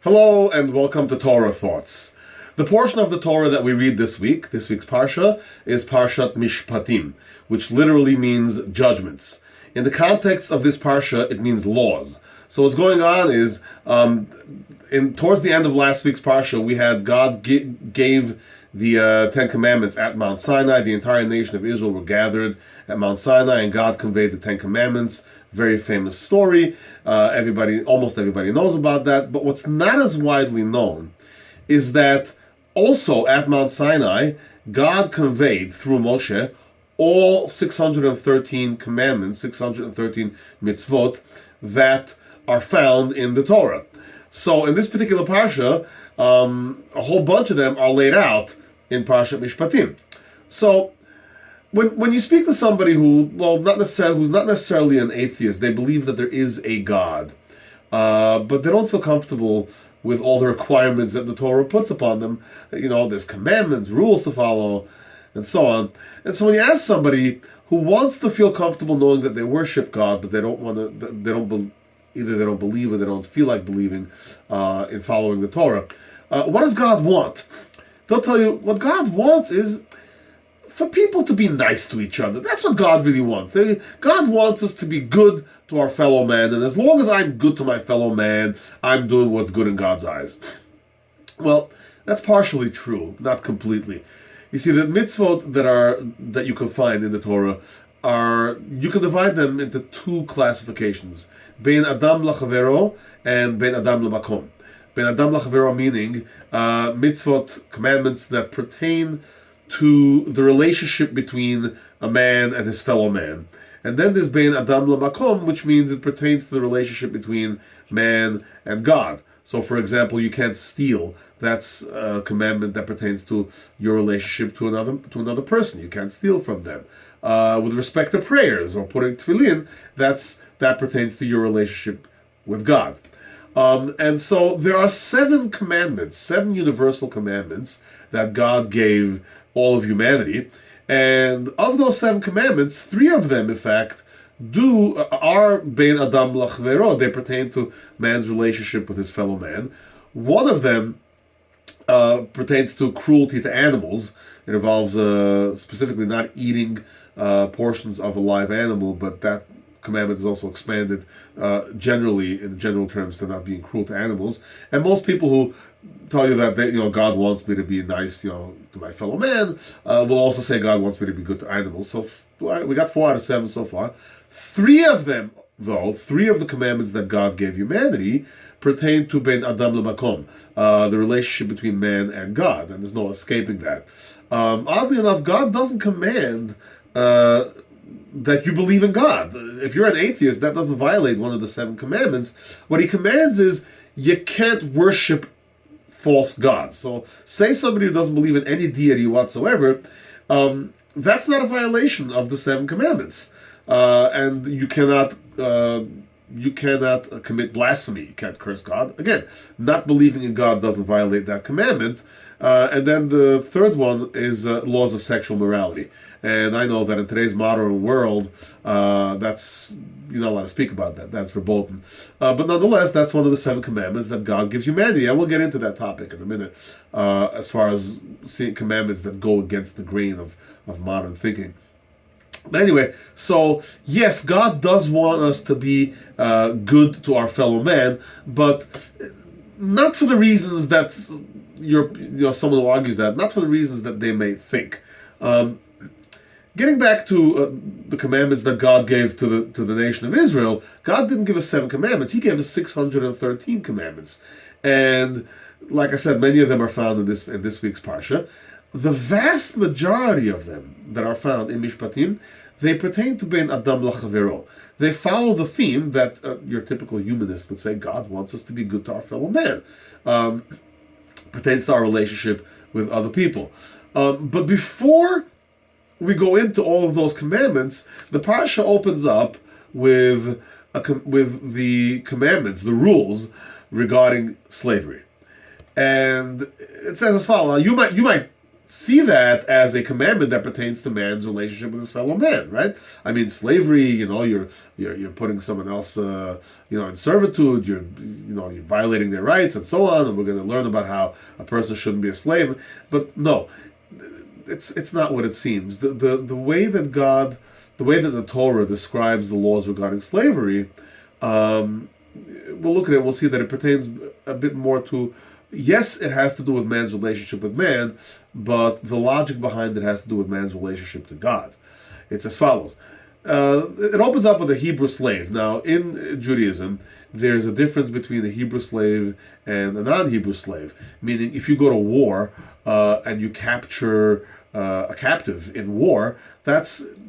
Hello and welcome to Torah Thoughts. The portion of the Torah that we read this week's Parsha, is Parshat Mishpatim, which literally means judgments. In the context of this Parsha, it means laws. So what's going on is, towards the end of last week's Parsha, we had God gave the Ten Commandments at Mount Sinai. The entire nation of Israel were gathered at Mount Sinai, and God conveyed the Ten Commandments. Very famous story. Almost everybody knows about that. But what's not as widely known is that also at Mount Sinai, God conveyed through Moshe all 613 commandments, 613 mitzvot that are found in the Torah. So in this particular parsha, a whole bunch of them are laid out in Parshat Mishpatim. So when you speak to somebody who's not necessarily an atheist, they believe that there is a God, but they don't feel comfortable with all the requirements that the Torah puts upon them. There's commandments, rules to follow, and so on. And so when you ask somebody who wants to feel comfortable knowing that they worship God, but they don't believe or they don't feel like believing in following the Torah, what does God want? They'll tell you what God wants is for people to be nice to each other. That's what God really wants. God wants us to be good to our fellow man, and as long as I'm good to my fellow man, I'm doing what's good in God's eyes. Well, that's partially true, not completely. You see, the mitzvot that you can find in the Torah you can divide them into two classifications: Bein Adam Lachavero and Bein Adam Lamakom. Bein Adam Lachavero meaning mitzvot, commandments that pertain to the relationship between a man and his fellow man. And then there's Bein Adam Lamakom, which means it pertains to the relationship between man and God. So, for example, you can't steal. That's a commandment that pertains to your relationship to another person. You can't steal from them. With respect to prayers or putting tefillin, that pertains to your relationship with God. And so there are 7 commandments, 7 universal commandments that God gave all of humanity. And of those 7 commandments, 3 of them, in fact, are Bein Adam Lachvero. They pertain to man's relationship with his fellow man. One of them pertains to cruelty to animals. It involves specifically not eating portions of a live animal, but that commandment is also expanded generally, in general terms, to not being cruel to animals. And most people who tell you that God wants me to be nice, to my fellow man, will also say God wants me to be good to animals. So we got 4 out of 7 so far. 3 of them, though, 3 of the commandments that God gave humanity pertain to Bein Adam Lamakom, the relationship between man and God, and there's no escaping that. Oddly enough, God doesn't command that you believe in God. If you're an atheist, that doesn't violate one of the 7 commandments. What he commands is you can't worship false gods. So say somebody who doesn't believe in any deity whatsoever, that's not a violation of the 7 commandments. And you cannot commit blasphemy. You can't curse God. Again, not believing in God doesn't violate that commandment. And then the third one is laws of sexual morality. And I know that in today's modern world, you're not allowed to speak about that. That's verboten. But nonetheless, that's one of the 7 commandments that God gives humanity. And we'll get into that topic in a minute, as far as seeing commandments that go against the grain of modern thinking. But anyway, so yes, God does want us to be good to our fellow man, but not for the reasons that someone who argues that, not for the reasons that they may think. Getting back to the commandments that God gave to the nation of Israel, God didn't give us 7 commandments. He gave us 613 commandments, and like I said, many of them are found in this week's parsha. The vast majority of them that are found in Mishpatim, they pertain to Bein Adam Lachavero. They follow the theme that your typical humanist would say God wants us to be good to our fellow man. Pertains to our relationship with other people. But before we go into all of those commandments, the parsha opens up with the commandments, the rules regarding slavery. And it says as follows. Now, you might see that as a commandment that pertains to man's relationship with his fellow man, right? I mean, slavery, you're putting someone else, in servitude. You're violating their rights and so on. And we're going to learn about how a person shouldn't be a slave. But no, it's not what it seems. The way that the Torah describes the laws regarding slavery, we'll look at it. We'll see that it pertains a bit more to. Yes, it has to do with man's relationship with man, but the logic behind it has to do with man's relationship to God. It's as follows. It opens up with a Hebrew slave. Now, in Judaism, there's a difference between a Hebrew slave and a non-Hebrew slave. Meaning, if you go to war and you capture a captive in war,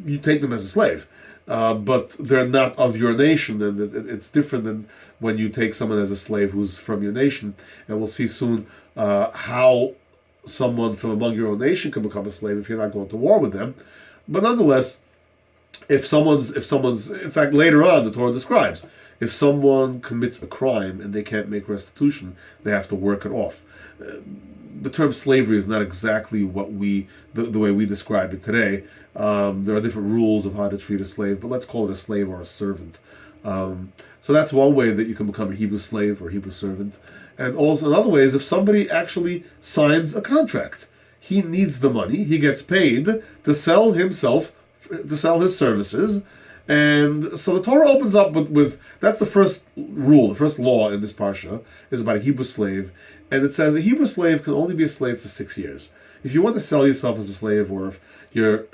you take them as a slave. But they're not of your nation, and it's different than when you take someone as a slave who's from your nation. And we'll see soon how someone from among your own nation can become a slave if you're not going to war with them. But nonetheless, if someone's, in fact, later on the Torah describes, if someone commits a crime and they can't make restitution, they have to work it off. The term slavery is not exactly what the way we describe it today. There are different rules of how to treat a slave, but let's call it a slave or a servant. So that's one way that you can become a Hebrew slave or Hebrew servant. And also another way is if somebody actually signs a contract. He needs the money, he gets paid to sell himself, to sell his services. And so the Torah opens up with that's the first rule, the first law in this parsha is about a Hebrew slave. And it says a Hebrew slave can only be a slave for 6 years. If you want to sell yourself as a slave, or if you're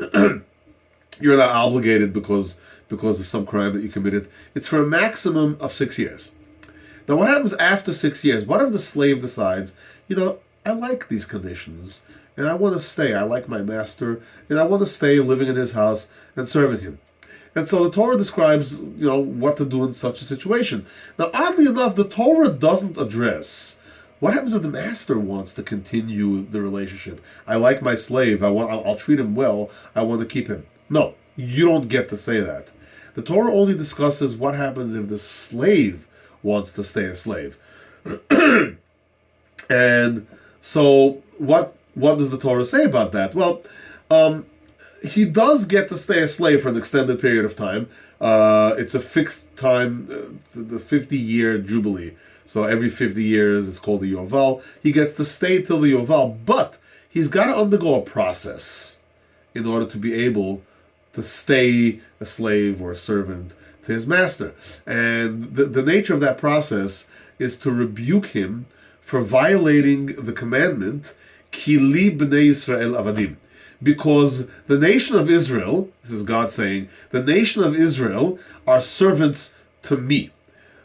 you're not obligated because of some crime that you committed, it's for a maximum of 6 years. Now, what happens after 6 years? What if the slave decides, I like these conditions, and I want to stay. I like my master, and I want to stay living in his house and serving him. And so the Torah describes, what to do in such a situation. Now, oddly enough, the Torah doesn't address what happens if the master wants to continue the relationship. I like my slave. I'll treat him well. I want to keep him. No, you don't get to say that. The Torah only discusses what happens if the slave wants to stay a slave. And so what does the Torah say about that? Well, he does get to stay a slave for an extended period of time. It's a fixed time, the 50-year jubilee. So every 50 years, it's called the Yoval. He gets to stay till the Yoval, but he's got to undergo a process in order to be able to stay a slave or a servant to his master. And the nature of that process is to rebuke him for violating the commandment, Ki li b'nei Yisrael avadim. Because the nation of Israel, this is God saying, the nation of Israel are servants to me.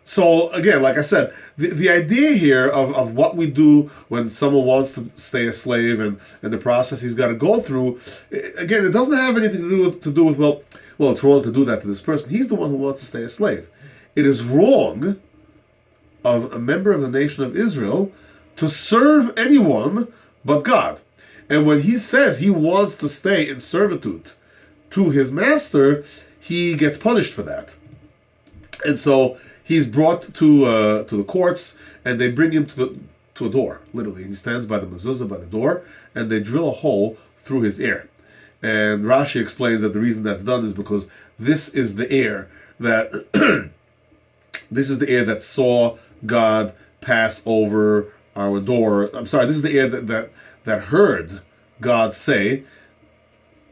So again, like I said, the idea here of what we do when someone wants to stay a slave and the process he's got to go through, again, it doesn't have anything to do with well, it's wrong to do that to this person. He's the one who wants to stay a slave. It is wrong of a member of the nation of Israel to serve anyone but God. And when he says he wants to stay in servitude to his master, he gets punished for that. And so he's brought to the courts, and they bring him to a door, literally. He stands by the mezuzah, by the door, and they drill a hole through his ear. And Rashi explains that the reason that's done is because this is the ear that saw God pass over our door. I'm sorry, this is the ear that heard God say,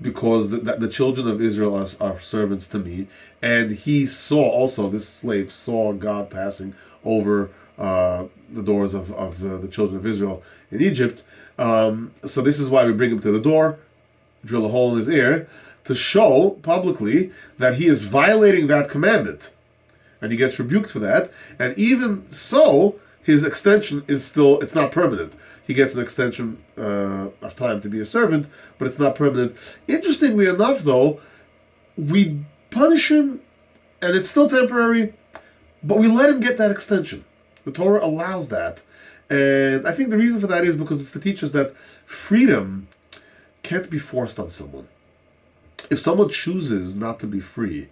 because the children of Israel are servants to me. And he saw also, this slave saw God passing over the doors of the children of Israel in Egypt. So this is why we bring him to the door, drill a hole in his ear, to show publicly that he is violating that commandment. And he gets rebuked for that. And even so, his extension is still, it's not permanent. He gets an extension of time to be a servant, but it's not permanent. Interestingly enough, though, we punish him, and it's still temporary, but we let him get that extension. The Torah allows that. And I think the reason for that is because it's to teach us that freedom can't be forced on someone. If someone chooses not to be free,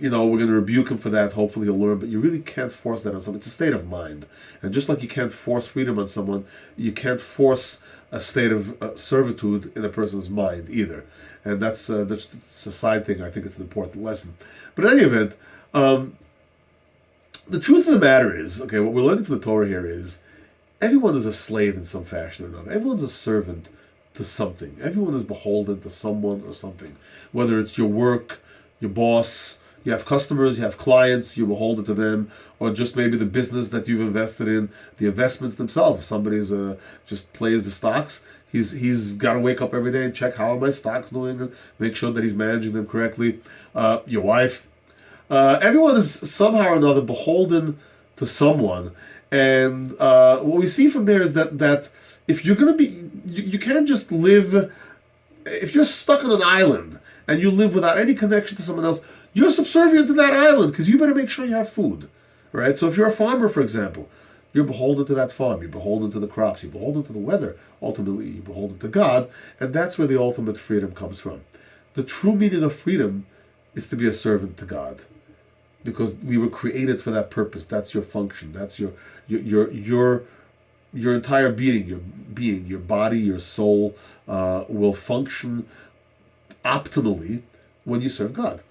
we're going to rebuke him for that. Hopefully he'll learn, but you really can't force that on someone. It's a state of mind. And just like you can't force freedom on someone, you can't force a state of servitude in a person's mind either. And that's a side thing. I think it's an important lesson. But in any event, the truth of the matter is, okay, what we're learning from the Torah here is everyone is a slave in some fashion or another. Everyone's a servant to something. Everyone is beholden to someone or something. Whether it's your work, your boss, you have customers, you have clients, you're beholden to them, or just maybe the business that you've invested in, the investments themselves. If somebody's just plays the stocks, he's got to wake up every day and check how are my stocks doing and make sure that he's managing them correctly. Your wife. Everyone is somehow or another beholden to someone. And what we see from there is that if you're going to be, you can't just live, if you're stuck on an island and you live without any connection to someone else, you're subservient to that island because you better make sure you have food, right? So if you're a farmer, for example, you're beholden to that farm, you're beholden to the crops, you're beholden to the weather, ultimately you're beholden to God, and that's where the ultimate freedom comes from. The true meaning of freedom is to be a servant to God, because we were created for that purpose. That's your function. That's your entire being, your body, your soul will function optimally when you serve God.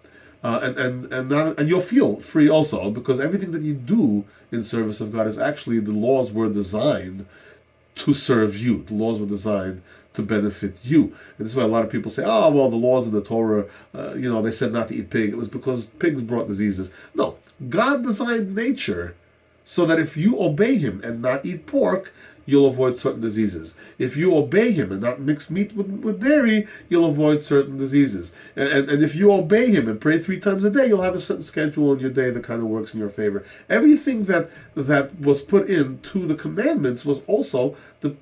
And you'll feel free also, because everything that you do in service of God is actually, the laws were designed to serve you. The laws were designed to benefit you. And this is why a lot of people say, oh, well, the laws in the Torah, they said not to eat pig. It was because pigs brought diseases. No, God designed nature so that if you obey him and not eat pork, you'll avoid certain diseases. If you obey him and not mix meat with dairy, you'll avoid certain diseases. And if you obey him and pray 3 times a day, you'll have a certain schedule in your day that kind of works in your favor. Everything that was put into the commandments was also, the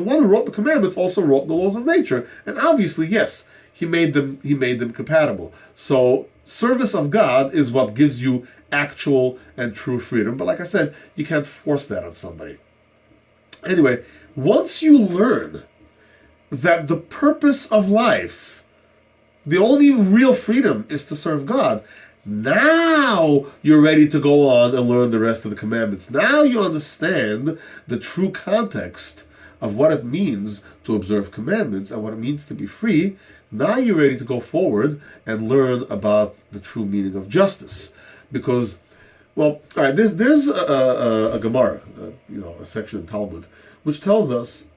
one who wrote the commandments also wrote the laws of nature. And obviously, yes, he made them compatible. So service of God is what gives you actual and true freedom. But like I said, you can't force that on somebody. Anyway, once you learn that the purpose of life, the only real freedom is to serve God, now you're ready to go on and learn the rest of the commandments. Now you understand the true context of what it means to observe commandments and what it means to be free. Now you're ready to go forward and learn about the true meaning of justice. Well, all right, there's a Gemara, a section in Talmud, which tells us,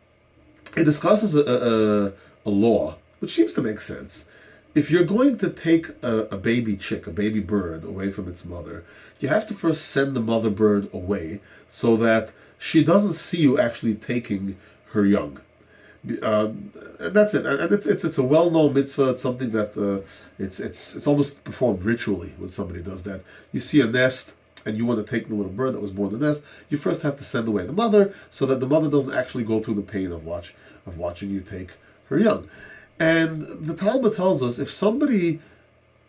it discusses a law, which seems to make sense. If you're going to take a baby chick, a baby bird, away from its mother, you have to first send the mother bird away so that she doesn't see you actually taking her young. And that's it. And it's a well-known mitzvah. It's something that it's almost performed ritually when somebody does that. You see a nest, and you want to take the little bird that was born in the nest, you first have to send away the mother so that the mother doesn't actually go through the pain of watching you take her young. And the Talmud tells us, if somebody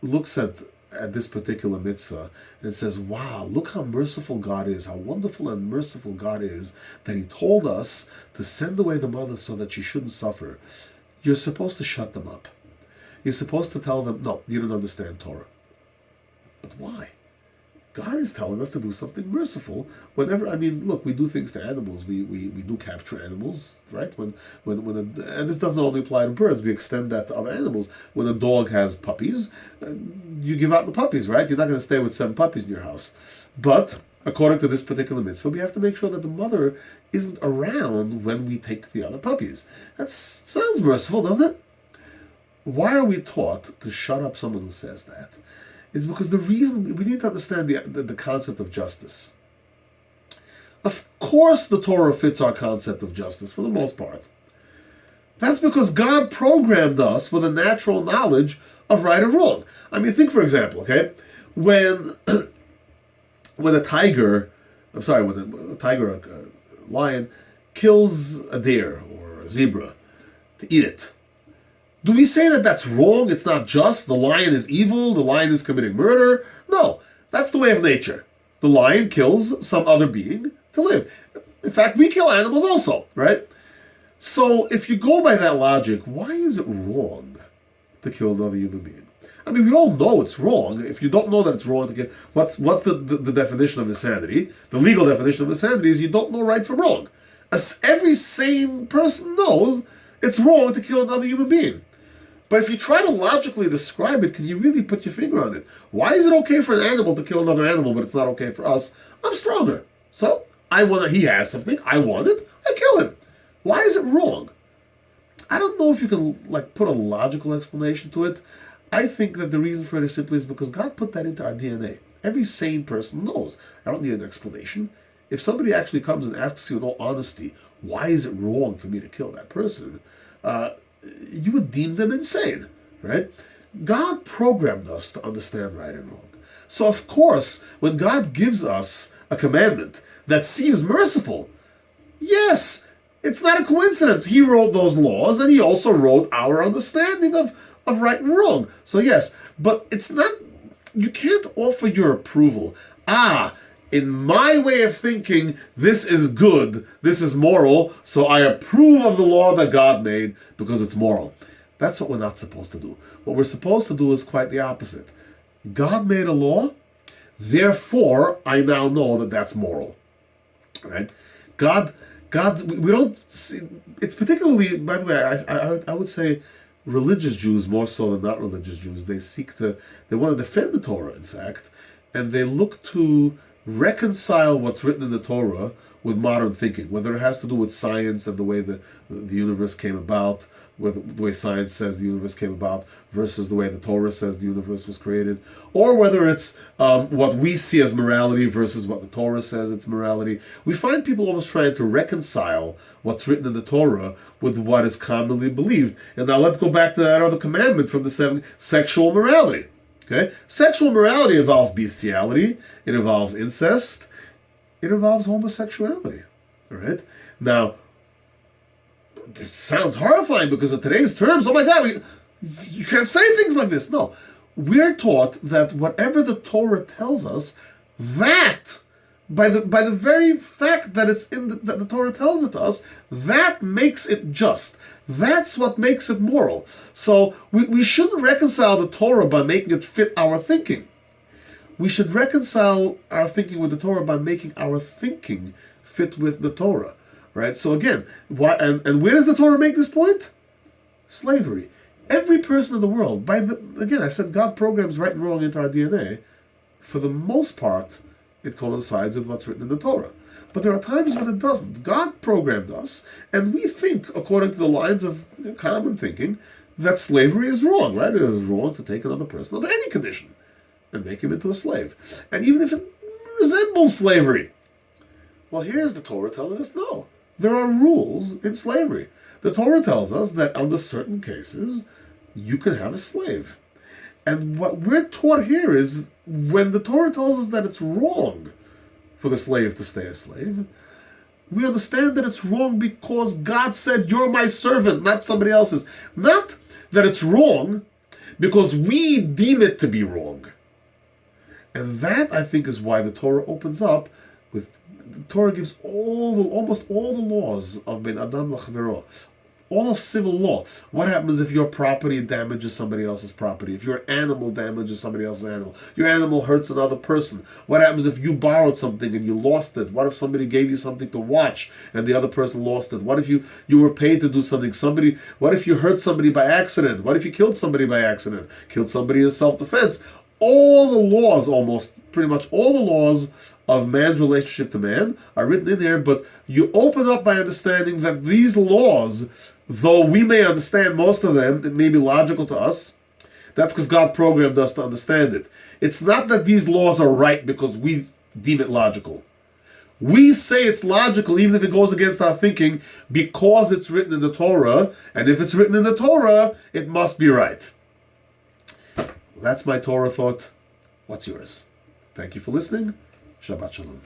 looks at this particular mitzvah and says, wow, look how merciful God is, how wonderful and merciful God is, that he told us to send away the mother so that she shouldn't suffer, you're supposed to shut them up. You're supposed to tell them, no, you don't understand Torah. But why? God is telling us to do something merciful. Look, we do things to animals. We do capture animals, right? And this doesn't only apply to birds. We extend that to other animals. When a dog has puppies, you give out the puppies, right? You're not going to stay with 7 puppies in your house. But according to this particular mitzvah, we have to make sure that the mother isn't around when we take the other puppies. That sounds merciful, doesn't it? Why are we taught to shut up someone who says that? It's because the reason we need to understand the concept of justice. Of course the Torah fits our concept of justice for the most part. That's because God programmed us with a natural knowledge of right and wrong. Think for example, okay, when a tiger, a lion kills a deer or a zebra to eat it. Do we say that that's wrong? It's not just. The lion is evil. The lion is committing murder. No, that's the way of nature. The lion kills some other being to live. In fact, we kill animals also, right? So if you go by that logic, why is it wrong to kill another human being? I mean, we all know it's wrong. If you don't know that it's wrong to kill, what's the definition of insanity? The legal definition of insanity is you don't know right from wrong. As every sane person knows it's wrong to kill another human being. But if you try to logically describe it, can you really put your finger on it? Why is it okay for an animal to kill another animal, but it's not okay for us? I'm stronger. So, he has something, I want it, I kill him. Why is it wrong? I don't know if you can put a logical explanation to it. I think that the reason for it is simply because God put that into our DNA. Every sane person knows. I don't need an explanation. If somebody actually comes and asks you in all honesty, why is it wrong for me to kill that person? You would deem them insane, right? God programmed us to understand right and wrong. So of course, when God gives us a commandment that seems merciful, yes, it's not a coincidence. He wrote those laws, and he also wrote our understanding of right and wrong. So yes, but it's not, you can't offer your approval. In my way of thinking, this is good, this is moral, so I approve of the law that God made because it's moral. That's what we're not supposed to do. What we're supposed to do is quite the opposite. God made a law, therefore I now know that that's moral. Right? God, we don't see, it's particularly, by the way, I would say religious Jews more so than not religious Jews. They want to defend the Torah, in fact, and they look to reconcile what's written in the Torah with modern thinking, whether it has to do with science and the way the universe came about, the way science says the universe came about versus the way the Torah says the universe was created, or whether it's what we see as morality versus what the Torah says it's morality. We find people almost trying to reconcile what's written in the Torah with what is commonly believed. And now let's go back to that other commandment from the 7, sexual morality. Okay? Sexual morality involves bestiality, it involves incest, it involves homosexuality. All right? Now, it sounds horrifying because of today's terms. Oh my God, you can't say things like this. No. We're taught that whatever the Torah tells us, that, by the very fact that it's that the Torah tells it to us, that makes it just. That's what makes it moral. So we shouldn't reconcile the Torah by making it fit our thinking. We should reconcile our thinking with the Torah by making our thinking fit with the Torah. Right? So again, why and where does the Torah make this point? Slavery. Every person in the world, again, I said God programs right and wrong into our DNA. For the most part, it coincides with what's written in the Torah. But there are times when it doesn't. God programmed us, and we think, according to the lines of common thinking, that slavery is wrong, right? It is wrong to take another person under any condition and make him into a slave. And even if it resembles slavery, well, here's the Torah telling us, no. There are rules in slavery. The Torah tells us that under certain cases, you can have a slave. And what we're taught here is, when the Torah tells us that it's wrong for the slave to stay a slave, we understand that it's wrong because God said, you're my servant, not somebody else's. Not that it's wrong because we deem it to be wrong. And that, I think, is why the Torah opens up with, the Torah gives almost all the laws of Ben Adam L'Chavero, all of civil law. What happens if your property damages somebody else's property? If your animal damages somebody else's animal? Your animal hurts another person? What happens if you borrowed something and you lost it? What if somebody gave you something to watch and the other person lost it? What if you were paid to do something? What if you hurt somebody by accident? What if you killed somebody by accident? Killed somebody in self-defense? All the laws, pretty much all the laws of man's relationship to man are written in there, but you open up by understanding that these laws, though we may understand most of them, it may be logical to us, that's because God programmed us to understand it. It's not that these laws are right because we deem it logical. We say it's logical even if it goes against our thinking because it's written in the Torah, and if it's written in the Torah, it must be right. That's my Torah thought. What's yours? Thank you for listening. Shabbat Shalom.